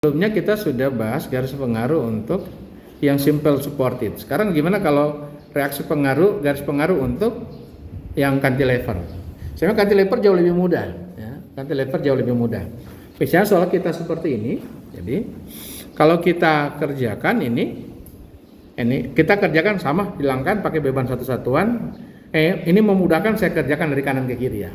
Sebelumnya kita sudah bahas garis pengaruh untuk yang simple supported. Sekarang gimana kalau reaksi pengaruh, garis pengaruh untuk yang cantilever? Sebenarnya cantilever jauh lebih mudah, ya. Cantilever jauh lebih mudah. Misalnya soal kita seperti ini. Jadi kalau kita kerjakan ini kita kerjakan sama, hilangkan pakai beban satu satuan. Ini memudahkan saya kerjakan dari kanan ke kiri ya.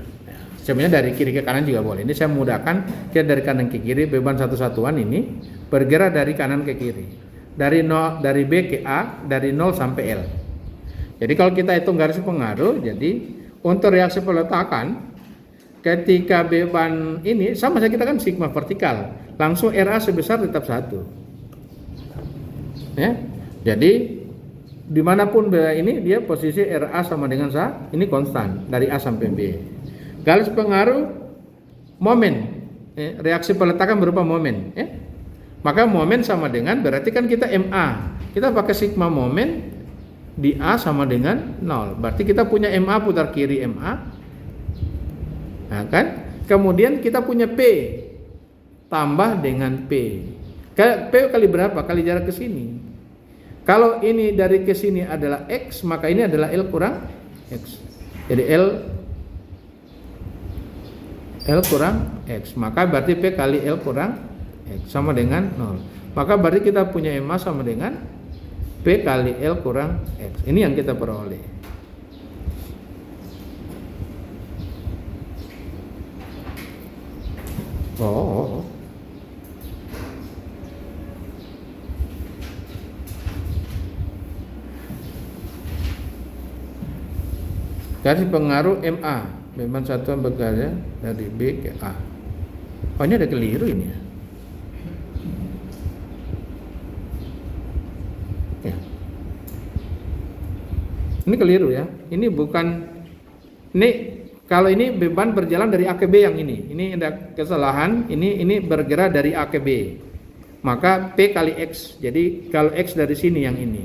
Sebenarnya dari kiri ke kanan juga boleh. Ini saya memudahkan kita dari kanan ke kiri, beban satu satuan ini bergerak dari kanan ke kiri. Dari B ke A, dari 0 sampai L. Jadi kalau kita hitung garis pengaruh, jadi untuk reaksi peletakan ketika beban ini sama saja, kita kan sigma vertikal, langsung RA sebesar tetap 1. Ya. Jadi dimanapun ini dia posisi RA sama dengan ini konstan dari A sampai B. Garis pengaruh momen, reaksi peletakan berupa momen. Maka momen sama dengan berarti kan kita MA, kita pakai sigma momen di A sama dengan 0. Berarti kita punya MA putar kiri MA. Nah kan, kemudian kita punya P tambah dengan P. P kali berapa? Kali jarak ke sini. Kalau ini dari ke sini adalah X, maka ini adalah L kurang X. Jadi L kurang X. Maka berarti P kali L kurang X sama dengan 0. Maka berarti kita punya MA sama dengan P kali L kurang X. Ini yang kita peroleh. Garis pengaruh MA, beban satuan bergerak dari B ke A. Oh, ini ada keliru ini ya. Ini keliru ya. Ini bukan, ini kalau ini beban berjalan dari A ke B yang ini. Ini ada kesalahan. Ini bergerak dari A ke B. Maka P kali X. Jadi kalau X dari sini yang ini.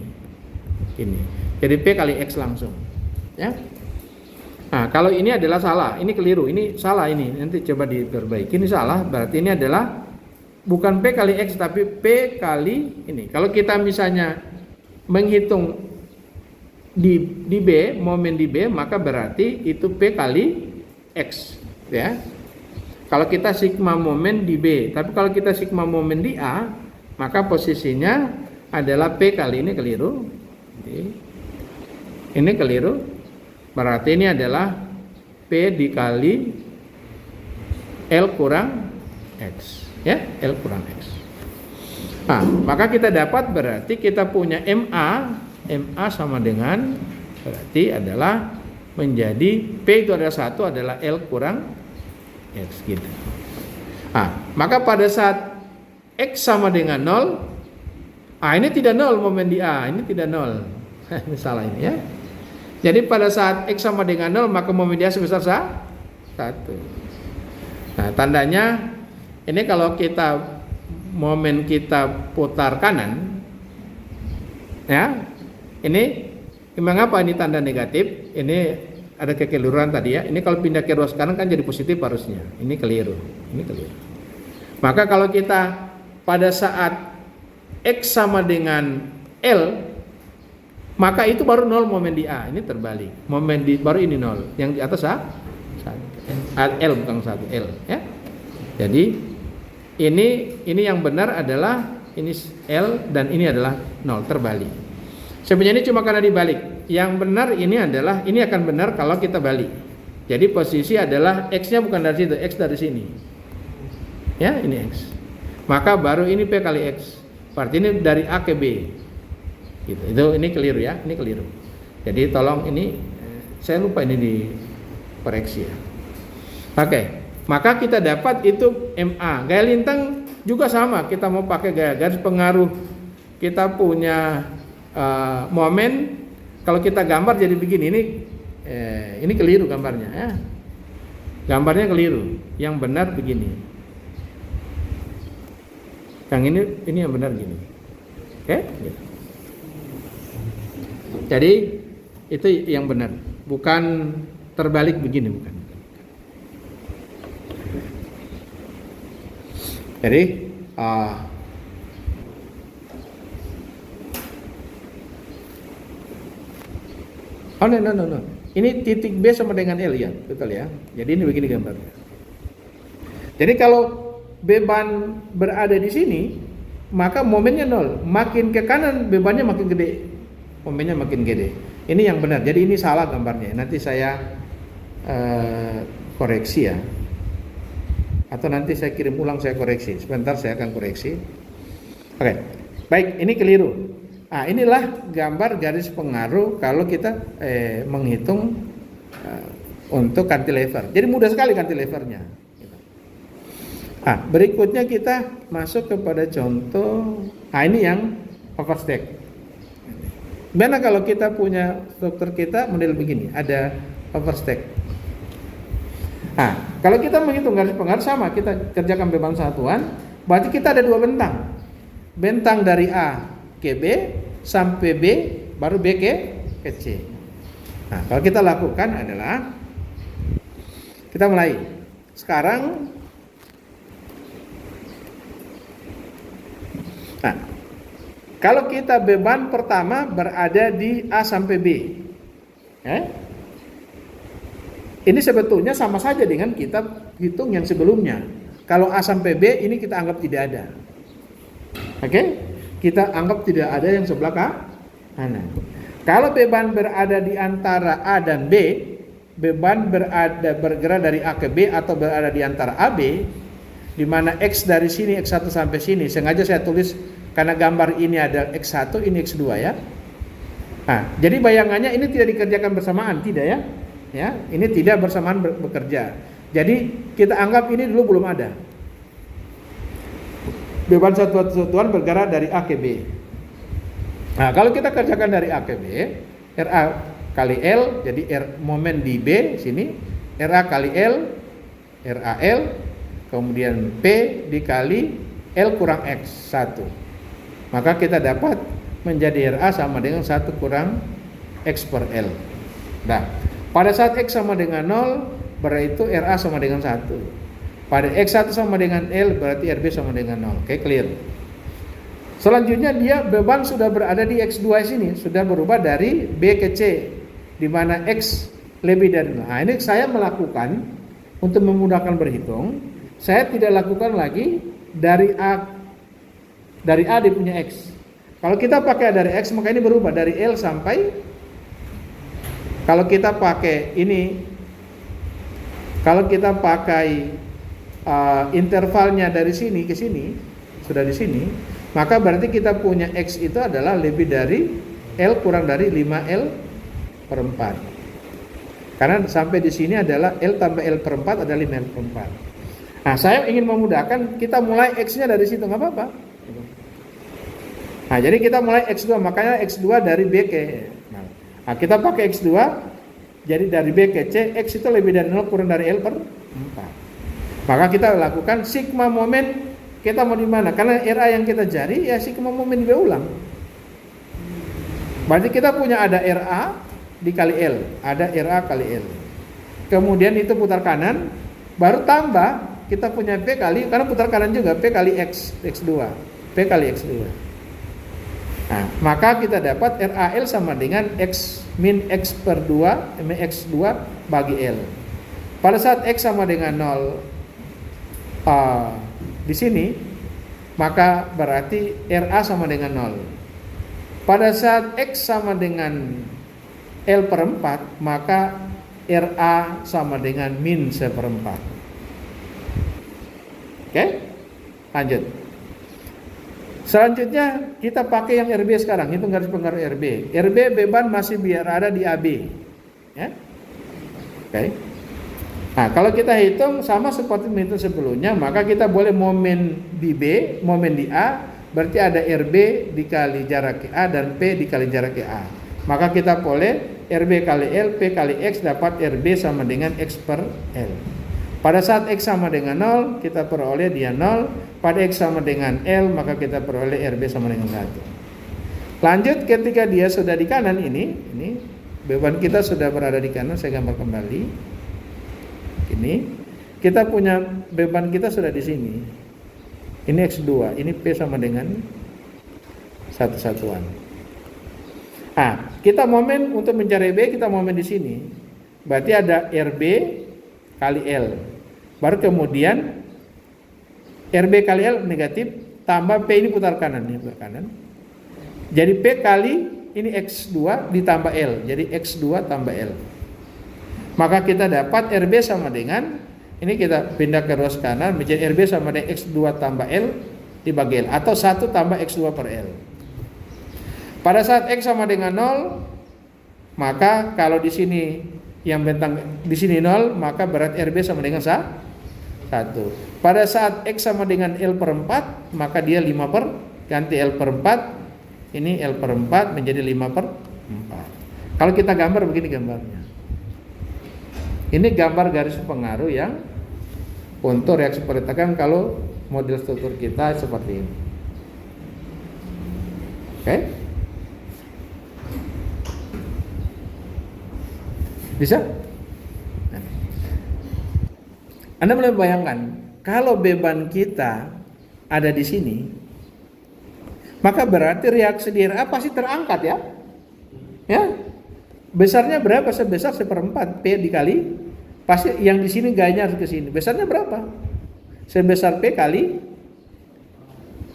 Jadi P kali X langsung. Ya. Nah, kalau ini adalah salah, ini keliru, ini salah ini. Nanti coba diperbaiki. Ini salah, berarti ini adalah bukan P kali X tapi P kali ini. Kalau kita misalnya menghitung di B, momen di B, maka berarti itu P kali X, ya. Kalau kita sigma momen di B, tapi kalau kita sigma momen di A, maka posisinya adalah P kali ini keliru. Ini keliru. Berarti ini adalah P dikali L kurang X, ya, L kurang X. Nah, maka kita dapat berarti kita punya MA sama dengan berarti adalah menjadi P itu adalah 1 adalah L kurang X gitu. Nah, maka pada saat X sama dengan 0, ini tidak 0 momen di A, ini tidak 0. Ini salah ini ya. Jadi pada saat X sama dengan 0 maka momen dia sebesar 1. Nah, tandanya ini kalau kita momen kita putar kanan, ya, ini mengapa ini tanda negatif? Ini ada kekeliruan tadi ya. Ini kalau pindah ke ruas kanan kan jadi positif harusnya. Ini keliru. Maka kalau kita pada saat X sama dengan L, maka itu baru 0 momen di A. Ini terbalik. Momen di baru ini 0. Yang di atas L bukan 1 L ya. Jadi ini yang benar adalah ini L dan ini adalah 0, terbalik. Sebenarnya ini cuma karena dibalik. Yang benar ini adalah ini akan benar kalau kita balik. Jadi posisi adalah X-nya bukan dari situ, X dari sini. Ya, ini X. Maka baru ini P kali X. Berarti ini dari A ke B. Gitu. Ini keliru ya, ini keliru. Jadi tolong ini saya lupa ini dikoreksi ya. Oke, maka kita dapat itu MA. Gaya lintang juga sama. Kita mau pakai gaya garis pengaruh. Kita punya momen. Kalau kita gambar jadi begini. Ini keliru gambarnya ya. Gambarnya keliru. Yang benar begini. Yang ini yang benar gini. Oke? Gitu. Jadi itu yang benar, bukan terbalik begini, bukan. Jadi Oh, no. Ini titik B sama dengan L ya, betul ya. Jadi ini begini gambarnya. Jadi kalau beban berada di sini, maka momennya 0. Makin ke kanan bebannya makin gede, momennya makin gede. Ini yang benar. Jadi ini salah gambarnya. Nanti saya koreksi ya. Atau nanti saya kirim ulang, saya koreksi. Sebentar saya akan koreksi. Oke. Baik, ini keliru. Nah, inilah gambar garis pengaruh kalau kita menghitung untuk cantilever. Jadi mudah sekali cantilevernya. Berikutnya kita masuk kepada contoh. Ini yang overstack. Bagaimana kalau kita punya struktur kita model begini, ada overstack. Kalau kita menghitung garis pengaruh sama, kita kerjakan beban satuan, berarti kita ada 2 bentang. Bentang dari A ke B sampai B, baru B ke C. Kalau kita lakukan adalah kita mulai. Sekarang kalau kita beban pertama berada di A sampai B, ini sebetulnya sama saja dengan kita hitung yang sebelumnya. Kalau A sampai B ini kita anggap tidak ada. Kita anggap tidak ada yang sebelah kanan. Kalau beban berada di antara A dan B, beban bergerak dari A ke B atau berada di antara A B, di mana X dari sini X1 sampai sini. Sengaja saya tulis karena gambar ini ada X1, ini X2 ya. Jadi bayangannya ini tidak dikerjakan bersamaan, tidak ya? Ini tidak bersamaan bekerja. Jadi kita anggap ini dulu belum ada. Beban satuan bergerak dari A ke B. Kalau kita kerjakan dari A ke B, RA kali L, jadi momen di B sini, RA kali L, RAL, kemudian P dikali L kurang X 1. Maka kita dapat menjadi RA sama dengan 1 kurang X per L. Pada saat X sama dengan 0, berarti itu RA sama dengan 1. Pada X1 sama dengan L, berarti RB sama dengan 0. Oke, clear. Selanjutnya dia beban sudah berada di X2 sini, sudah berubah dari B ke C, di mana X lebih dari 0. Ini saya melakukan untuk memudahkan berhitung. Saya tidak lakukan lagi dari A dia punya X. Kalau kita pakai dari X, maka ini berubah dari L sampai, kalau kita pakai ini, kalau kita pakai intervalnya dari sini ke sini, sudah di sini, maka berarti kita punya X itu adalah lebih dari L kurang dari 5L per 4. Karena sampai di sini adalah L tambah L per 4 adalah 5L per 4. Saya ingin memudahkan, kita mulai X-nya dari situ, nggak apa-apa. Jadi kita mulai X2, makanya X2 dari B ke kita pakai X2, jadi dari B ke C, X itu lebih dari 0 kurang dari L per 4. Maka kita lakukan sigma momen, kita mau di mana? Karena RA yang kita cari ya sigma momen diulang. Berarti kita punya ada RA dikali L, ada RA kali L. Kemudian itu putar kanan, baru tambah kita punya P kali, karena putar kanan juga P kali X2, P kali X2. Maka kita dapat RAL sama dengan X min X per 2, X2 bagi L. Pada saat X sama dengan 0 di sini, maka berarti RA sama dengan 0. Pada saat X sama dengan L per 4, maka RA sama dengan min seperempat. Oke, lanjut. Selanjutnya kita pakai yang RB sekarang, hitung garis pengaruh RB. RB beban masih berada di AB, ya. Oke. Kalau kita hitung sama seperti menghitung sebelumnya, maka kita boleh momen di B, momen di A, berarti ada RB dikali jarak ke A dan P dikali jarak ke A. Maka kita boleh RB kali L, P kali X dapat RB sama dengan X per L. Pada saat X sama dengan 0, kita peroleh dia 0. Pada X sama dengan L, maka kita peroleh RB sama dengan 1. Lanjut, ketika dia sudah di kanan ini beban kita sudah berada di kanan, saya gambar kembali. Ini kita punya beban kita sudah di sini. Ini X2, ini P sama dengan 1 satuan. Nah, kita momen untuk mencari B, kita momen di sini. Berarti ada RB kali L. Baru kemudian RB kali L negatif, tambah P ini putar kanan, ini putar kanan. Jadi P kali ini X2 ditambah L, jadi X2 tambah L. Maka kita dapat RB sama dengan, ini kita pindah ke ruas kanan, menjadi RB sama dengan X2 tambah L dibagi L, atau 1 tambah X2 per L. Pada saat X sama dengan 0, maka kalau di sini yang bentang di sini 0, maka berat RB sama dengan 1. Pada saat X sama dengan L per 4, maka dia 5 per, ganti L per 4, ini L per 4 menjadi 5 per 4. Kalau kita gambar begini gambarnya. Ini gambar garis pengaruh yang untuk reaksi perletakan kalau model struktur kita seperti ini. Oke? Bisa? Anda boleh bayangkan, kalau beban kita ada di sini, maka berarti reaksi di RA pasti terangkat ya. Ya. Besarnya berapa? Sebesar 1/4 P dikali, pasti yang di sini gayanya harus ke sini. Besarnya berapa? Sebesar P kali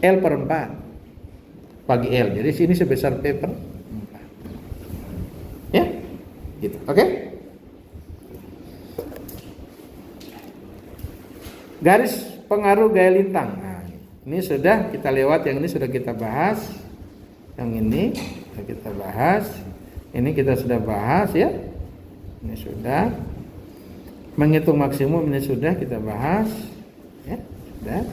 L per 4 bagi L. Jadi sini sebesar P per 4. Ya? Gitu. Oke? Garis pengaruh gaya lintang. Nah, ini sudah kita lewat, yang ini sudah kita bahas. Yang ini sudah kita bahas. Ini kita sudah bahas ya. Ini sudah. Menghitung maksimum ini sudah kita bahas. Ya, sudah.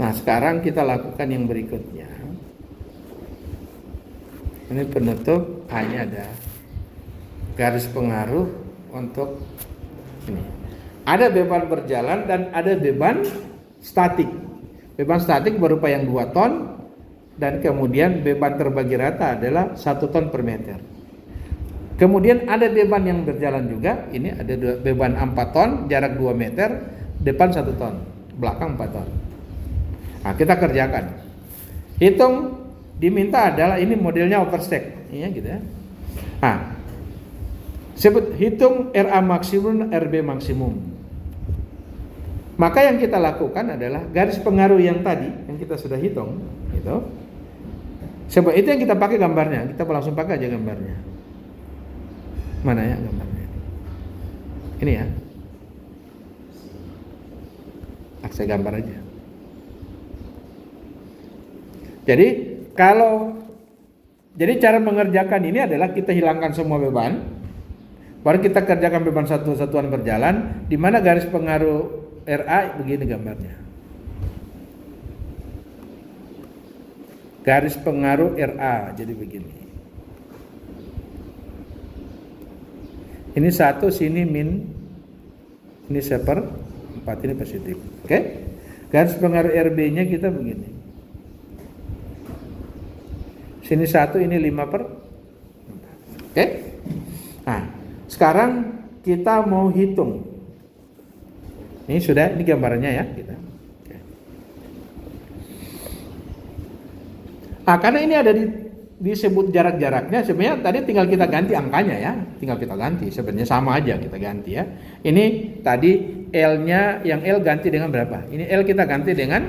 Nah, sekarang kita lakukan yang berikutnya. Ini penutup, hanya ada garis pengaruh untuk ini. Ada beban berjalan dan ada beban statik. Beban statik berupa yang 2 ton dan kemudian beban terbagi rata adalah 1 ton per meter. Kemudian ada beban yang berjalan juga. Ini ada beban 4 ton, jarak 2 meter, depan 1 ton, belakang 4 ton. Nah, kita kerjakan. Hitung, diminta adalah ini modelnya overstack, ya gitu ya. Nah, sebut hitung RA maksimum, RB maksimum. Maka yang kita lakukan adalah garis pengaruh yang tadi yang kita sudah hitung, gitu. Sebab itu yang kita pakai gambarnya. Kita langsung pakai aja gambarnya. Mana ya gambarnya? Ini ya. Saya gambar aja. Jadi cara mengerjakan ini adalah kita hilangkan semua beban, baru kita kerjakan beban satu satuan berjalan, di mana garis pengaruh RA begini gambarnya. Garis pengaruh RA jadi begini. Ini 1, sini min, ini 1/4, ini positif. Oke? Garis pengaruh RB-nya kita begini. Sini 1, ini 5/4. Oke? Nah, sekarang kita mau hitung. Ini sudah, ini gambarnya ya kita. Oke. Nah, karena ini ada disebut jarak-jaraknya, sebenarnya tadi tinggal kita ganti angkanya ya. Tinggal kita ganti, sebenarnya sama aja kita ganti ya. Ini tadi L-nya, yang L ganti dengan berapa? Ini L kita ganti dengan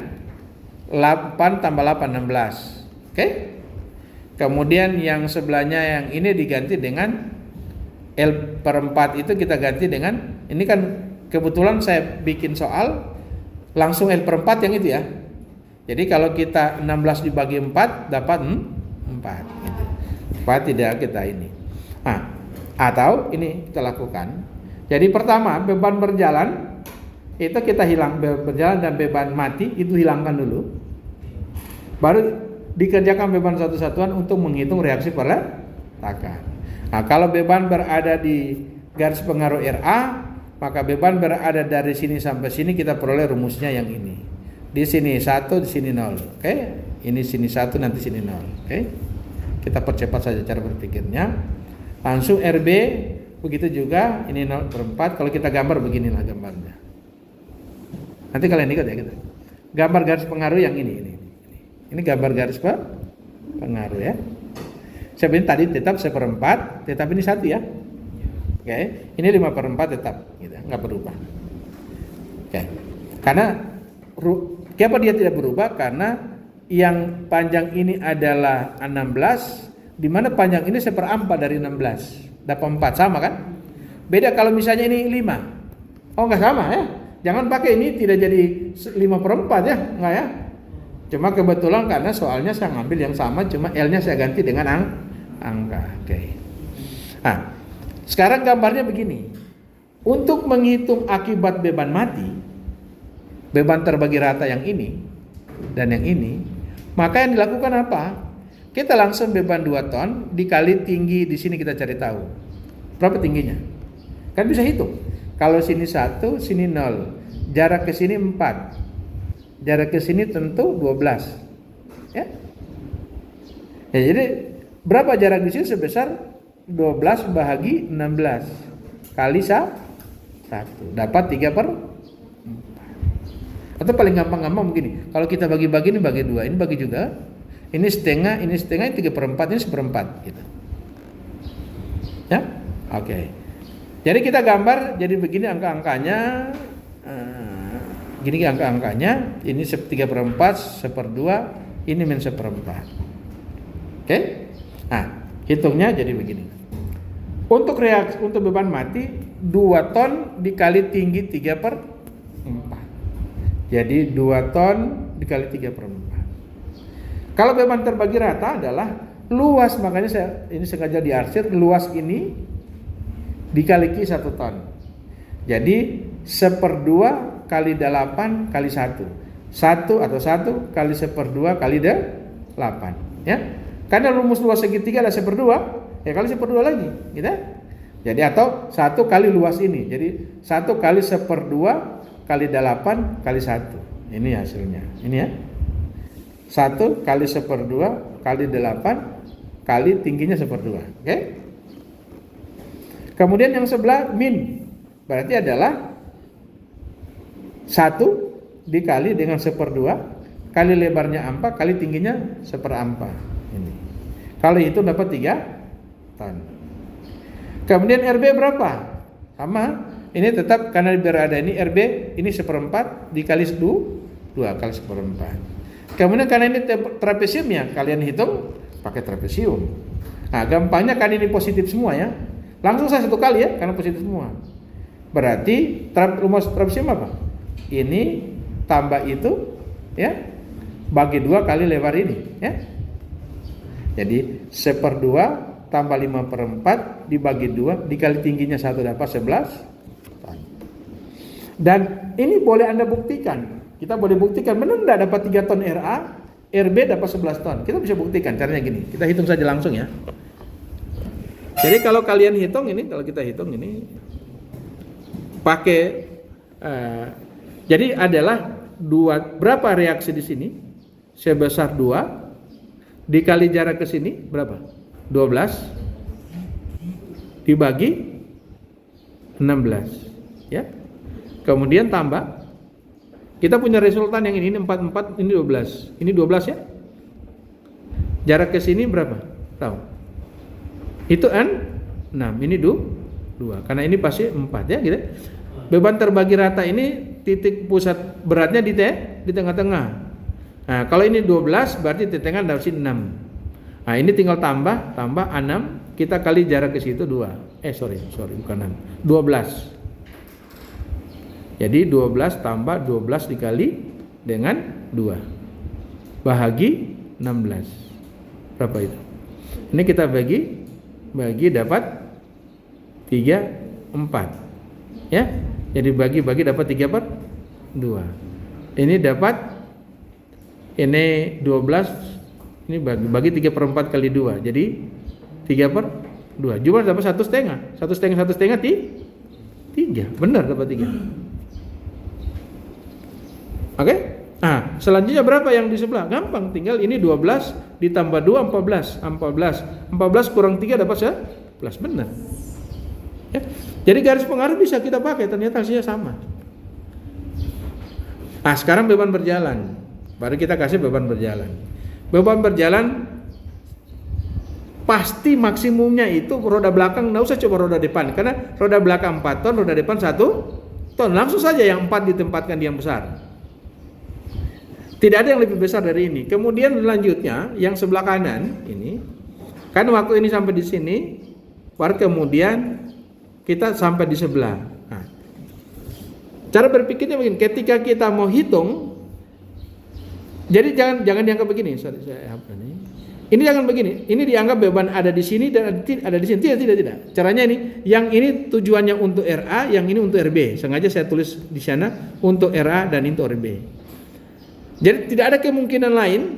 8 tambah 8, 16. Oke? Kemudian yang sebelahnya yang ini diganti dengan L per 4 itu kita ganti dengan, ini kan kebetulan saya bikin soal langsung L per 4 yang itu ya. Jadi kalau kita 16 dibagi 4 dapat 4 gitu. Supaya tidak kita ini. Nah, atau ini kita lakukan. Jadi pertama beban berjalan itu kita hilang, beban berjalan dan beban mati itu hilangkan dulu. Baru dikerjakan beban satu satuan untuk menghitung reaksi perletakan. Nah, kalau beban berada di garis pengaruh RA, maka beban berada dari sini sampai sini kita peroleh rumusnya yang ini. Di sini 1, di sini 0. Oke? Ini sini 1, nanti sini 0. Oke? Kita percepat saja cara berpikirnya. Langsung RB begitu juga, ini 0/4. Kalau kita gambar beginilah gambarnya. Nanti kalian ikut ya kita. Gambar garis pengaruh yang ini. Ini gambar garis pengaruh ya. Sebenarnya tadi tetap 1/4, tetap ini 1 ya. Oke, ini 5/4 tetap, gitu, nggak berubah. Oke, karena kenapa dia tidak berubah? Karena yang panjang ini adalah 16, di mana panjang ini 1/4 dari 16, dapat 4, sama kan? Beda kalau misalnya ini 5, oh nggak sama ya. Jangan pakai ini tidak jadi 5/4 ya, nggak ya? Cuma kebetulan karena soalnya saya ngambil yang sama, cuma L-nya saya ganti dengan angka. Oke. Nah, sekarang gambarnya begini. Untuk menghitung akibat beban mati, beban terbagi rata yang ini dan yang ini, maka yang dilakukan apa? Kita langsung beban 2 ton dikali tinggi di sini, kita cari tahu. Berapa tingginya? Kan bisa hitung. Kalau sini 1, sini 0. Jarak ke sini 4. Jarak ke sini tentu 12. Ya. Ya, jadi berapa jarak di sini? Sebesar 12 bahagi 16 kali 1. Dapat 3/4. Atau paling gampang begini. Kalau kita bagi-bagi, ini bagi 2, ini bagi juga. Ini setengah, ini 3/4, ini 1/4 gitu. Ya? Oke. Jadi kita gambar jadi begini angka-angkanya. Gini angka-angkanya, ini 3/4, 1/2, ini min 1/4. Oke? Nah, hitungnya jadi begini. Untuk beban mati 2 ton dikali tinggi 3/4. Jadi 2 ton dikali 3/4. Kalau beban terbagi rata adalah luas, makanya saya ini sengaja diarsir, luas ini dikali 1 ton. Jadi 1/2 kali 8 kali 1. 1 atau 1 kali 1/2 kali 8. Ya. Karena rumus luas segitiga adalah 1/2, ya kali 1/2 lagi, gitu. Jadi atau 1 kali luas ini. Jadi 1 kali 1/2 kali 8 kali 1. Ini hasilnya. Ini ya. 1 kali 1/2 kali 8 kali tingginya 1/2. Oke? Kemudian yang sebelah min. Berarti adalah 1 dikali dengan 1/2 kali lebarnya 4 kali tingginya 1/4. Ini. Kalau itu dapat 3 ton. Kemudian RB berapa? Sama. Ini tetap karena berada ini RB ini 1/4 dikali 2 kali 1/4. Kemudian karena ini trapesium ya, kalian hitung pakai trapesium. Nah, gampangnya kan ini positif semua ya. Langsung saya 1 kali ya, karena positif semua. Berarti rumus trapesium apa? Ini tambah itu ya, bagi 2 kali lebar ini ya. Jadi 1/2 tambah 5/4 dibagi 2 dikali tingginya 1 dapat 11 ton. Dan ini boleh Anda buktikan. Kita boleh buktikan benar enggak dapat 3 ton RA, RB dapat 11 ton. Kita bisa buktikan caranya gini. Kita hitung saja langsung ya. Jadi kalau kalian hitung ini, kalau kita hitung ini pakai jadi adalah 2, berapa reaksi di sini? Sebesar 2 dikali jarak ke sini berapa? 12 dibagi 16 ya. Kemudian tambah, kita punya resultan yang ini 44, ini 12. Ini 12 ya. Jarak ke sini berapa? Tahu? Itu 6, ini 2. Karena ini pasti 4 ya gitu. Beban terbagi rata ini titik pusat beratnya di tengah-tengah. Nah, kalau ini 12 berarti titik tengah dari 6. Nah, ini tinggal tambah 6, kita kali jarak ke situ 2. Sorry, bukan 6. 12. Jadi 12 tambah 12 dikali dengan 2 bahagi 16. Berapa itu? Ini kita bagi dapat 3/4. Ya. Jadi bagi dapat 3/2. Ini dapat ini 12, ini bagi 3/4 kali 2. Jadi 3/2. Jumlah dapat 1/2. 1/2 3. Benar dapat 3. Oke? Nah, selanjutnya berapa yang di sebelah? Gampang, tinggal ini 12 ditambah 2 14. 14 kurang 3 dapat 11. Benar. Ya. Jadi garis pengaruh bisa kita pakai, ternyata hasilnya sama. Nah, sekarang beban berjalan. Baru kita kasih beban berjalan. Beban berjalan pasti maksimumnya itu roda belakang, nggak usah coba roda depan, karena roda belakang 4 ton, roda depan 1 ton, langsung saja yang 4 ditempatkan di yang besar. Tidak ada yang lebih besar dari ini. Kemudian selanjutnya yang sebelah kanan ini, kan waktu ini sampai di sini, baru kemudian kita sampai di sebelah. Nah, cara berpikirnya begini, ketika kita mau hitung, jadi jangan dianggap begini. Sorry, saya hapus ini. Ini jangan begini. Ini dianggap beban ada di sini dan ada di sini. Tidak. Caranya ini, yang ini tujuannya untuk RA, yang ini untuk RB. Sengaja saya tulis di sana untuk RA dan untuk RB. Jadi tidak ada kemungkinan lain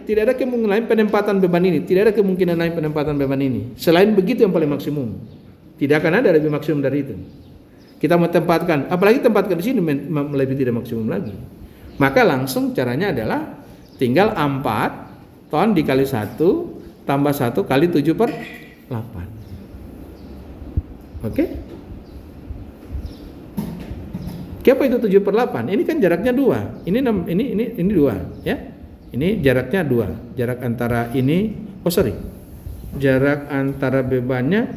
penempatan beban ini. Tidak ada kemungkinan lain penempatan beban ini. Selain begitu yang paling maksimum. Tidak akan ada lebih maksimum dari itu. Kita mau tempatkan, apalagi tempatkan di sini lebih tidak maksimum lagi. Maka langsung caranya adalah tinggal 4 ton dikali 1 tambah 1 kali 7/8. Oke? Apa itu 7/8? Ini kan jaraknya 2. Ini 2, ya. Ini jaraknya 2. Jarak antara ini, jarak antara bebannya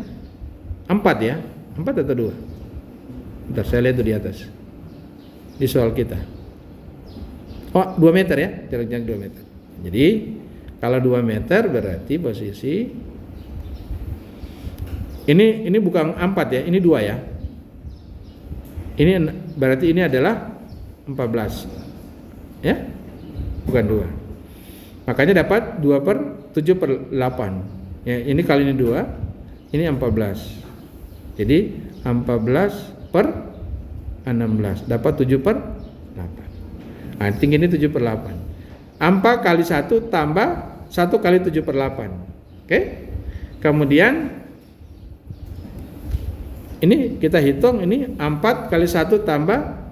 4 ya. 4 atau 2? Bentar, saya lihat itu di atas. Di soal kita. 2 meter ya, jaraknya 2 meter. Jadi kalau 2 meter berarti posisi ini bukan 4 ya, ini 2 ya. Ini berarti ini adalah 14. Ya? Bukan 2. Makanya dapat 2/7/8. Ya, ini kali ini 2, ini 14. Jadi 14/16 dapat 7/8. Nah, tinggi ini 7/8. 4 kali 1 tambah 1 kali 7/8. Oke? Kemudian ini kita hitung, ini 4 kali 1 tambah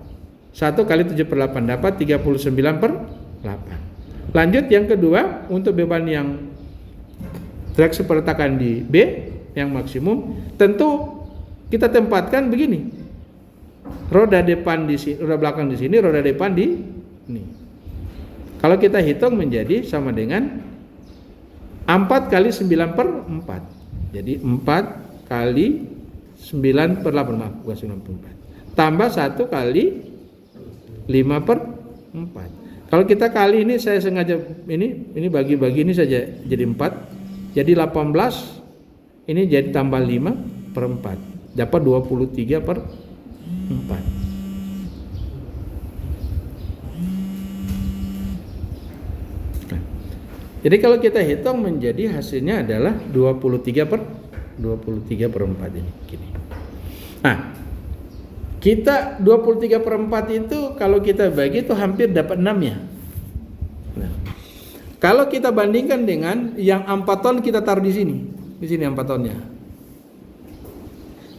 1 kali 7/8 dapat 39/8. Lanjut yang kedua, untuk beban yang reaksi peletakan di B yang maksimum, tentu kita tempatkan begini. Roda depan di sini, roda belakang di sini, roda depan di ini. Kalau kita hitung menjadi sama dengan 4 kali 9/4. Jadi 4 kali 9/8, maaf, bukan 9/4. Tambah 1 kali 5/4. Kalau kita kali ini, saya sengaja ini bagi-bagi ini saja jadi 4. Jadi 18, ini jadi tambah 5/4. Dapat 23/4. Nah, jadi kalau kita hitung menjadi hasilnya adalah 23/4 ini gini. Nah, kita 23/4 itu kalau kita bagi itu hampir dapat 6 ya. Nah, kalau kita bandingkan dengan yang 4 ton kita taruh di sini 4 tonnya.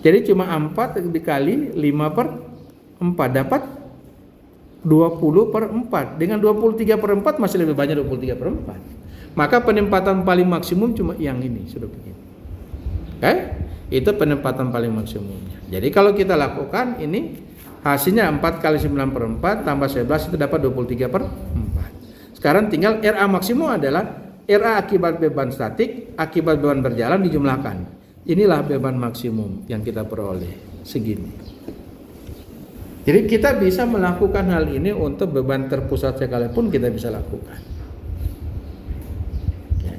Jadi cuma 4 dikali 5/4 dapat 20/4. Dengan 23/4 masih lebih banyak 23/4. Maka penempatan paling maksimum cuma yang ini, sudah begini. Itu penempatan paling maksimumnya. Jadi kalau kita lakukan ini hasilnya 4 kali 9/4 tambah 11 itu dapat 23/4. Sekarang tinggal RA maksimum adalah RA akibat beban statik, akibat beban berjalan dijumlahkan. Inilah beban maksimum yang kita peroleh segini. Jadi kita bisa melakukan hal ini untuk beban terpusat sekalipun kita bisa lakukan. Ya.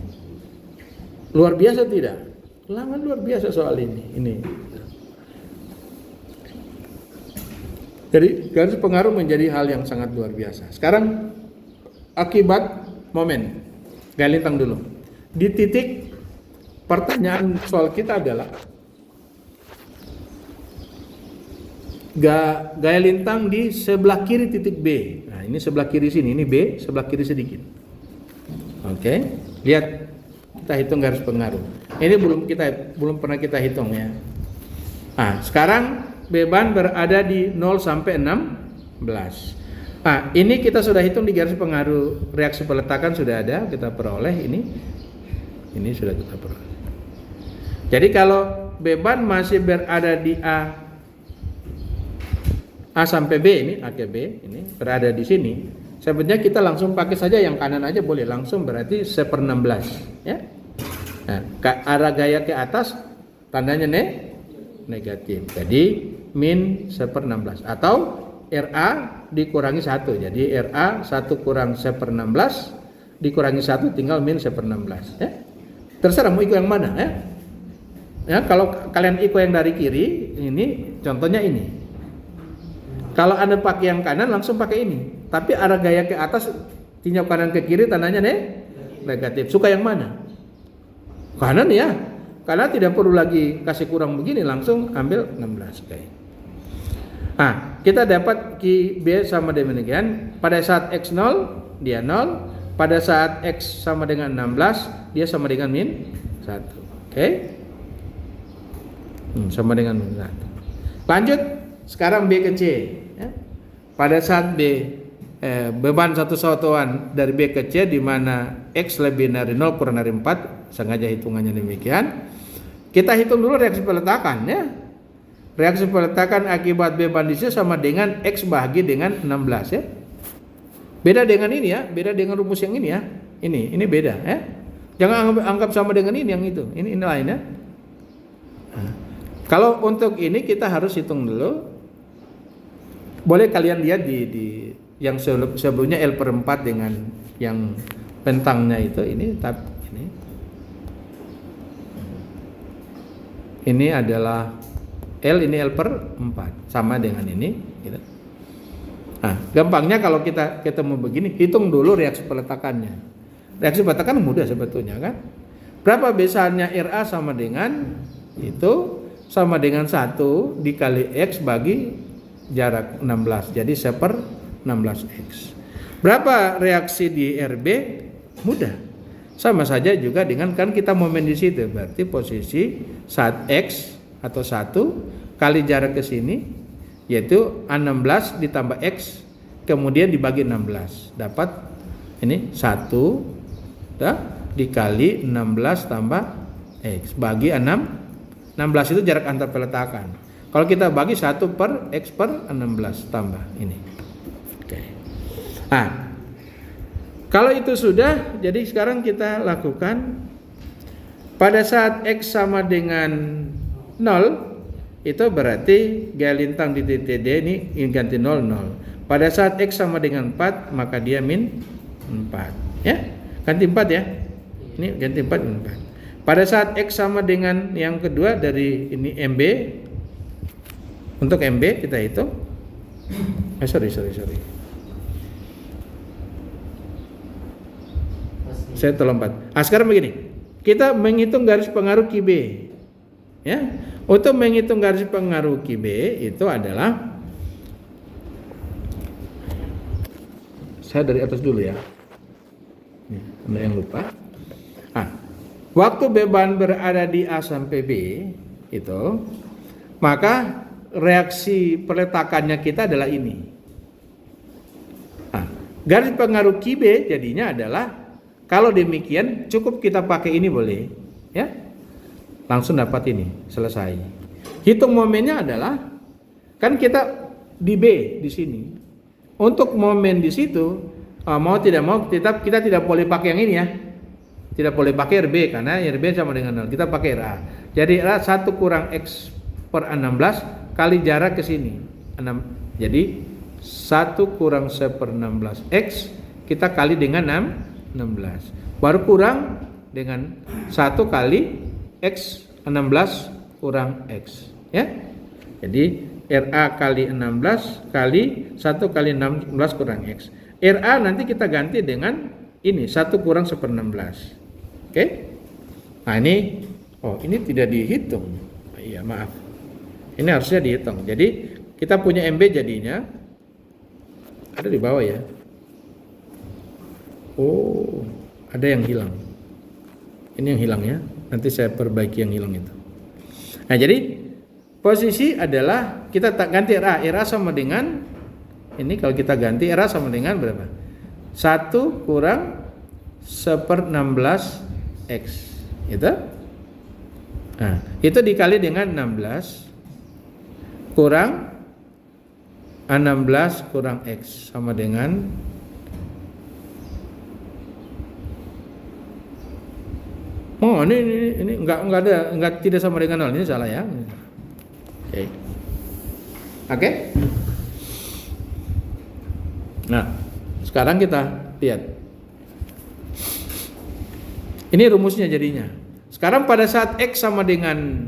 Luar biasa tidak? Sangat luar biasa soal ini. Jadi garis pengaruh menjadi hal yang sangat luar biasa. Sekarang akibat momen. Gaya lintang dulu. Di titik pertanyaan soal kita adalah gaya lintang di sebelah kiri titik B. Nah, ini sebelah kiri sini, ini B, sebelah kiri sedikit. Oke, lihat kita hitung garis pengaruh. Ini belum pernah kita hitung ya. Nah, sekarang beban berada di 0 sampai 16. Nah, ini kita sudah hitung di garis pengaruh reaksi peletakan sudah ada, kita peroleh ini. Ini sudah kita peroleh. Jadi kalau beban masih berada di A sampai B ini, A ke B ini berada di sini, sebenarnya kita langsung pakai saja yang kanan aja boleh, langsung berarti 1/16 ya. Nah, arah gaya ke atas tandanya negatif. Jadi min 1/16 atau RA dikurangi 1. Jadi RA 1 kurang 1/16 dikurangi 1 tinggal min 1/16 ya. Terserah mau ikut yang mana ya. Ya, kalau kalian ikut yang dari kiri, ini contohnya ini. Kalau Anda pakai yang kanan langsung pakai ini. Tapi arah gaya ke atas tinjau kanan ke kiri tandanya negatif. Suka yang mana? Kanan ya. Karena tidak perlu lagi kasih kurang begini, langsung ambil 16 kayak. Nah, kita dapat QB sama demikian. Pada saat X 0, dia 0. Pada saat X sama dengan 16, dia sama dengan min 1. Oke? Sama dengan min 1. Lanjut, sekarang B ke C. Ya. Pada saat beban satu satuan dari B ke C, di mana X lebih dari 0 kurang dari 4, sengaja hitungannya demikian. Kita hitung dulu reaksi peletakan ya. Reaksi peletakan akibat beban di C sama dengan X bahagi dengan 16 ya. Beda dengan ini ya, beda dengan rumus yang ini ya. Ini beda ya. Jangan anggap sama dengan ini yang itu. Ini lain ya. Nah, kalau untuk ini kita harus hitung dulu. Boleh kalian lihat di yang sebelumnya L/4 dengan yang bentangnya itu ini ini adalah L, ini L/4 sama dengan ini gitu. Nah, gampangnya kalau kita ketemu begini, hitung dulu reaksi peletakannya. Reaksi peletakan mudah sebetulnya kan. Berapa besarnya RA sama dengan itu sama dengan 1 dikali X bagi jarak 16. Jadi 1/16X. Berapa reaksi di RB? Mudah. Sama saja juga dengan kan kita momen di situ. Berarti posisi saat X atau 1 kali jarak ke sini yaitu A16 ditambah X kemudian dibagi 16 dapat ini 1 dikali 16 tambah X bagi 6. 16 itu jarak antar peletakan. Kalau kita bagi 1/X/16 tambah ini. Oke. Nah, kalau itu sudah, jadi sekarang kita lakukan pada saat X sama dengan 0 itu berarti gaya lintang di titik D ini ganti 0, 0. Pada saat X sama dengan 4 maka dia min 4 ya. Ganti 4 ya. Ini ganti 4 min 4. Pada saat X sama dengan yang kedua dari ini MB. Untuk MB kita hitung. Sorry. Saya terlompat. Sekarang begini. Kita menghitung garis pengaruh QB. Ya. Untuk menghitung garis pengaruh QB itu adalah saya dari atas dulu ya. Ada yang lupa. Waktu beban berada di A sampai B itu, maka reaksi peletakannya kita adalah ini. Garis pengaruh QB jadinya adalah kalau demikian cukup kita pakai ini boleh, ya. Langsung dapat ini, selesai. Hitung momennya adalah kan kita di B di sini. Untuk momen di situ mau tidak mau kita tidak boleh pakai yang ini ya. Tidak boleh pakai RB karena RB sama dengan 0. Kita pakai RA. Jadi RA 1 kurang X/16 kali jarak ke sini. 6. Jadi 1 kurang 1/16X kita kali dengan 16. Baru kurang dengan 1 kali X16 kurang X ya. Jadi RA kali 16 kali 1 kali 16 kurang X. RA nanti kita ganti dengan ini 1 kurang 1/16. Oke. Nah ini ini tidak dihitung. Iya maaf. Ini harusnya dihitung. Jadi kita punya MB jadinya ada di bawah ya. Oh, ada yang hilang. Ini yang hilang ya. Nanti saya perbaiki yang hilang itu. Nah, jadi posisi adalah kita tak ganti RA. RA sama dengan ini kalau kita ganti RA sama dengan berapa? 1 kurang 1/16X. Gitu. Nah, itu dikali dengan 16 kurang 16 kurang X sama dengan Oh, ini enggak tidak sama dengan 0. Ini salah ya. Oke. Oke? Nah, sekarang kita lihat. Ini rumusnya jadinya. Sekarang pada saat X sama dengan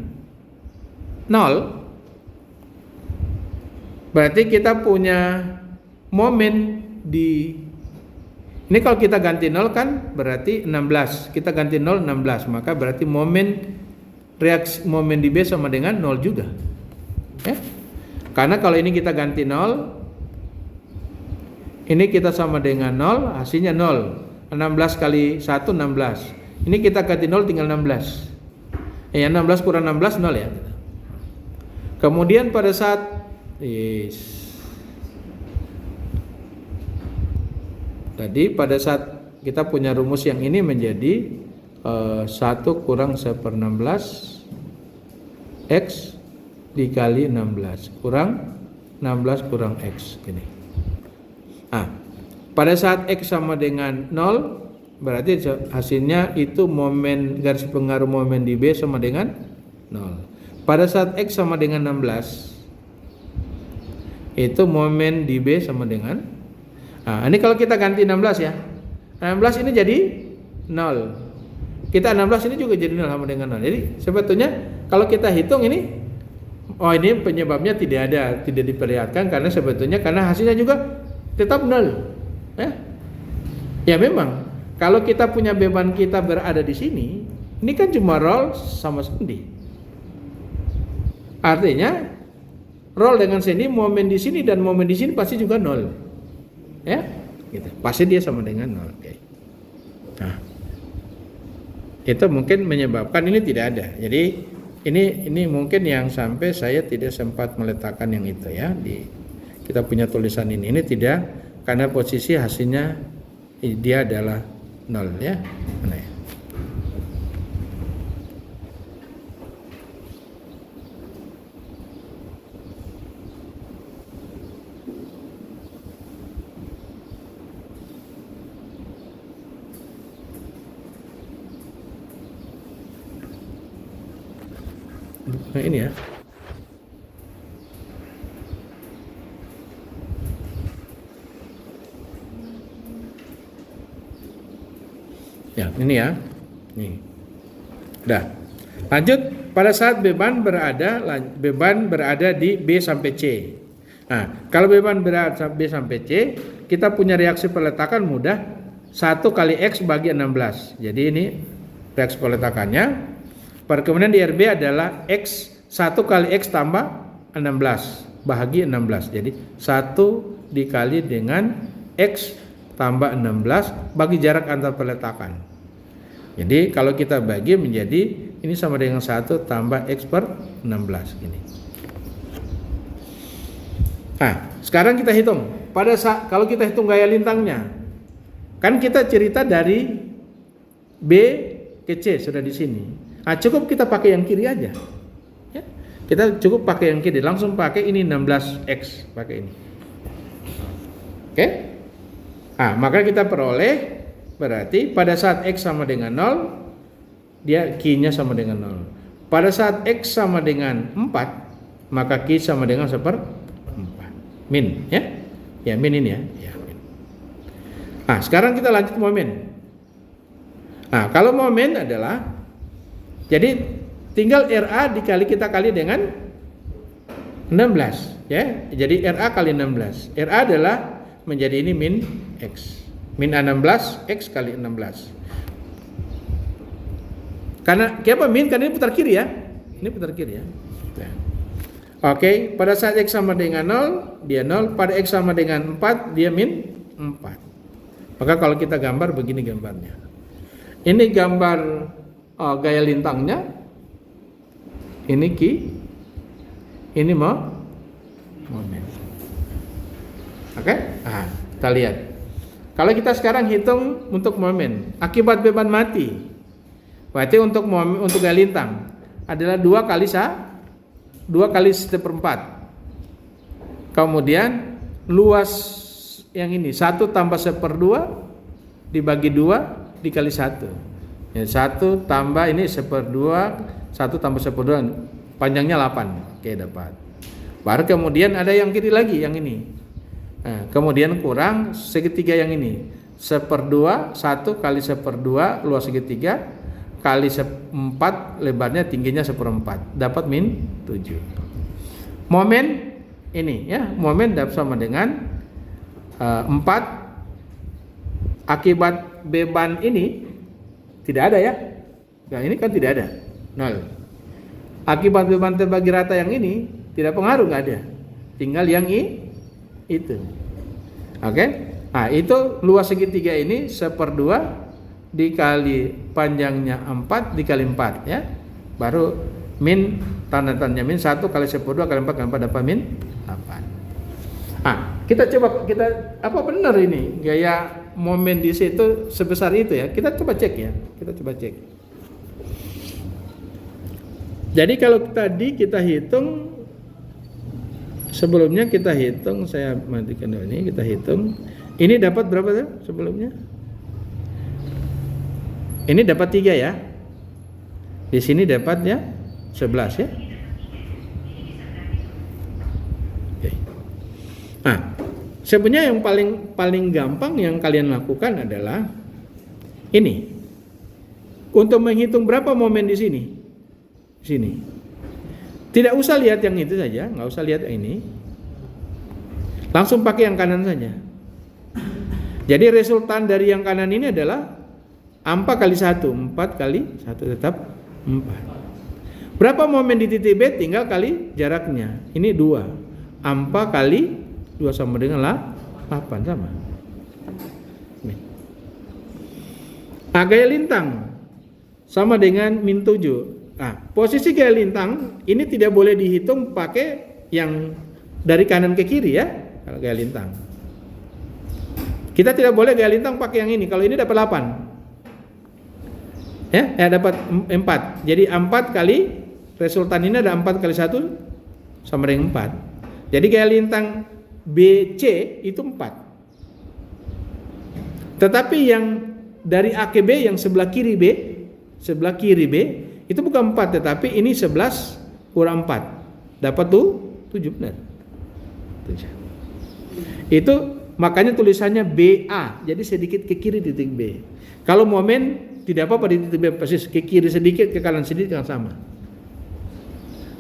0, berarti kita punya momen di ini kalau kita ganti 0 kan berarti 16. Kita ganti 0 16, maka berarti momen di B sama dengan 0 juga. Ya? Karena kalau ini kita ganti 0, ini kita sama dengan 0, hasilnya 0. 16 kali 1 16. Ini kita ganti 0 tinggal 16. 16 kurang 16 0 ya. Kemudian pada saat tadi pada saat kita punya rumus yang ini menjadi 1 kurang 1/16 X dikali 16 kurang 16 kurang X gini. Pada saat X sama dengan 0 berarti hasilnya itu momen garis pengaruh momen di B sama dengan 0. Pada saat X sama dengan 16 itu momen di B sama dengan ini kalau kita ganti 16 ya. 16 ini jadi 0. Kita 16 ini juga jadi 0 sama dengan 0. Jadi sebetulnya kalau kita hitung ini ini penyebabnya tidak diperlihatkan karena sebetulnya karena hasilnya juga tetap 0. Ya memang kalau kita punya beban kita berada di sini, ini kan cuma roll sama sendi. Artinya roll dengan sendi, momen di sini dan momen di sini pasti juga 0. Ya, gitu. Pasti dia sama dengan 0. Oke. Nah, itu mungkin menyebabkan ini tidak ada. Jadi ini mungkin yang sampai saya tidak sempat meletakkan yang itu ya di kita punya tulisan ini tidak karena posisi hasilnya dia adalah 0 ya. Mana ya? Nah, ini ya. Ya, ini ya. Nih. Udah. Lanjut pada saat beban berada di B sampai C. Nah, kalau beban berada B sampai C, kita punya reaksi peletakan mudah 1 kali X bagi 16. Jadi ini reaksi peletakannya. Kemudian di RB adalah X 1 kali X tambah 16 bahagi 16. Jadi 1 dikali dengan X tambah 16 bagi jarak antar peletakan. Jadi kalau kita bagi menjadi ini sama dengan 1 tambah X per 16 gini. Nah, sekarang kita hitung. Pada saat kalau kita hitung gaya lintangnya, kan kita cerita dari B ke C sudah di sini. Nah, cukup kita pakai yang kiri aja. Ya, kita cukup pakai yang kiri, langsung pakai ini 16X, pakai ini. Oke? Maka kita peroleh berarti pada saat X sama dengan 0, dia Q-nya sama dengan 0. Pada saat X sama dengan 4, maka Q sama dengan 1/4. Min, ya? Ya, min ini ya. Ya, min. Sekarang kita lanjut momen. Kalau momen adalah jadi tinggal RA kita kali dengan 16, ya. Jadi RA kali 16. RA adalah menjadi ini min X. Min A16 X kali 16. Karena kenapa min? Karena ini putar kiri ya. Ini putar kiri ya. Oke, pada saat X sama dengan 0, dia 0. Pada X sama dengan 4, dia min 4. Maka kalau kita gambar begini gambarnya. Ini gambar gaya lintangnya. Ini Q. Ini momen. Oke? Kita lihat. Kalau kita sekarang hitung untuk momen akibat beban mati, berarti untuk gaya lintang adalah 2 kali 1/4. Kemudian luas yang ini 1 tambah 1/2 dibagi 2 dikali 1. Ya, 1 tambah ini 1/2, 1 tambah 1/2, panjangnya 8. Oke, dapat. Baru kemudian ada yang kiri lagi, yang ini. Nah, kemudian kurang segitiga yang ini. 1/2, 1 kali 1/2 luas segitiga kali 4 lebarnya, tingginya 1/4. Dapat min 7. Momen ini ya, momen dapat sama dengan 4 akibat beban ini tidak ada ya. Nah, ini kan tidak ada. 0. Akibat beban terbagi rata yang ini tidak pengaruh, nggak ada. Tinggal yang itu. Oke? Nah, itu luas segitiga ini 1/2 dikali panjangnya 4 dikali 4 ya. Baru min, tanda-tandanya min 1 kali 1/2 kali 4 kali 4 dapat min 8. Kita coba, apa benar ini gaya momen di situ sebesar itu ya? Kita coba cek ya. Jadi kalau tadi kita hitung, sebelumnya kita hitung, saya matikan dulu ini, kita hitung. Ini dapat berapa tuh sebelumnya? Ini dapat 3 ya. Di sini dapatnya 11 ya. Oke. Nah, sebenarnya yang paling gampang yang kalian lakukan adalah ini. Untuk menghitung berapa momen di sini. Sini. Tidak usah lihat yang itu saja, nggak usah lihat ini. Langsung pakai yang kanan saja. Jadi resultan dari yang kanan ini adalah 4 kali 1, 4 kali 1 tetap 4. Berapa momen di titik B? Tinggal kali jaraknya. Ini 2. 4 kali 2 sama dengan 8 sama. Nah, gaya lintang sama dengan min 7. Nah, posisi gaya lintang ini tidak boleh dihitung pakai yang dari kanan ke kiri ya. Kalau gaya lintang, kita tidak boleh gaya lintang pakai yang ini. Kalau ini dapat 8 ya, dapat 4. Jadi 4 kali resultan ini ada 4 kali 1 sama dengan 4. Jadi gaya lintang BC itu 4. Tetapi yang dari A ke B yang sebelah kiri B itu bukan 4, tetapi ini 11 kurang 4. Dapat tuh 7 benar. 7. Itu makanya tulisannya BA. Jadi sedikit ke kiri titik B. Kalau momen tidak apa-apa di titik B, persis ke kiri sedikit, ke kanan sedikit kan sama.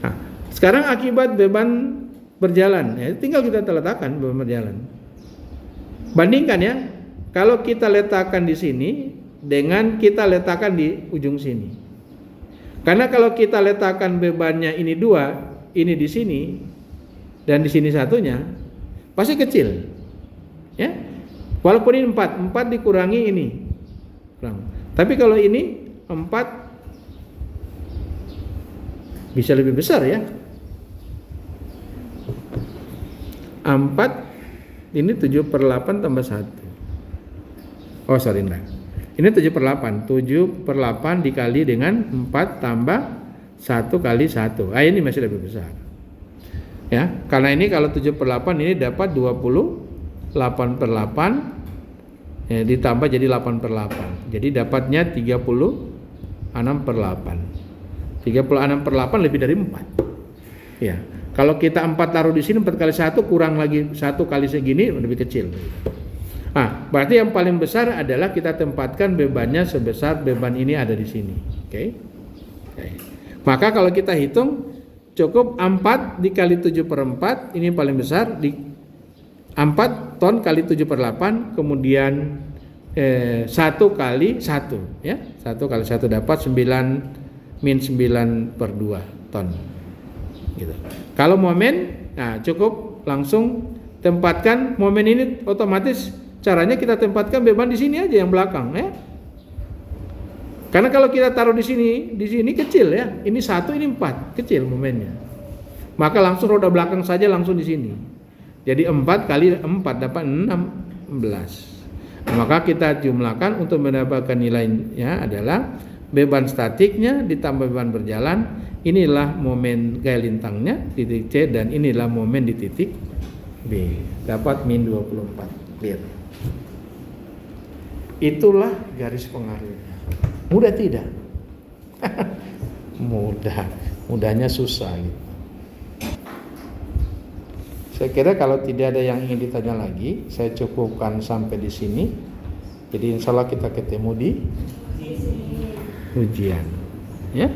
Nah, sekarang akibat beban berjalan, ya, tinggal kita letakkan beban berjalan. Bandingkan ya, kalau kita letakkan di sini dengan kita letakkan di ujung sini. Karena kalau kita letakkan bebannya ini 2, ini di sini dan di sini satunya, pasti kecil. Ya. Walaupun ini 4 dikurangi ini. Tapi kalau ini 4 bisa lebih besar ya. 4 ini 7/8 tambah 1. Oh sorry enggak. Ini 7/8. 7/8 dikali dengan 4 tambah 1 kali 1. Ini masih lebih besar. Ya, karena ini kalau 7/8 ini dapat 28/8 ya, ditambah jadi 8/8. Jadi dapatnya 36/8. 36/8 lebih dari 4. Ya. Kalau kita 4 taruh di sini, 4 kali 1 kurang lagi 1 kali segini lebih kecil. Berarti yang paling besar adalah kita tempatkan bebannya sebesar beban ini ada di sini. Oke. Maka kalau kita hitung cukup 4 dikali 7/4, ini paling besar, di 4 ton kali 7/8, kemudian 1 kali 1 ya. 1 kali 1 dapat 9/2 ton. Gitu. Kalau momen, nah cukup langsung tempatkan momen ini, otomatis caranya kita tempatkan beban di sini aja yang belakang ya. Karena kalau kita taruh di sini kecil ya. Ini 1, ini 4, kecil momennya. Maka langsung roda belakang saja langsung di sini. Jadi 4 kali 4 dapat 16. Maka kita jumlahkan untuk mendapatkan nilainya adalah beban statiknya ditambah beban berjalan. Inilah momen gaya lintangnya titik C dan inilah momen di titik B. Dapat min 24. Clear. Itulah garis pengaruhnya. Mudah tidak? Mudah. Mudahnya susah gitu. Saya kira kalau tidak ada yang ingin ditanya lagi, saya cukupkan sampai di sini. Jadi insya Allah kita ketemu di ujian, ya,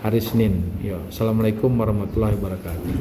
hari Senin. Yo, assalamualaikum warahmatullahi wabarakatuh.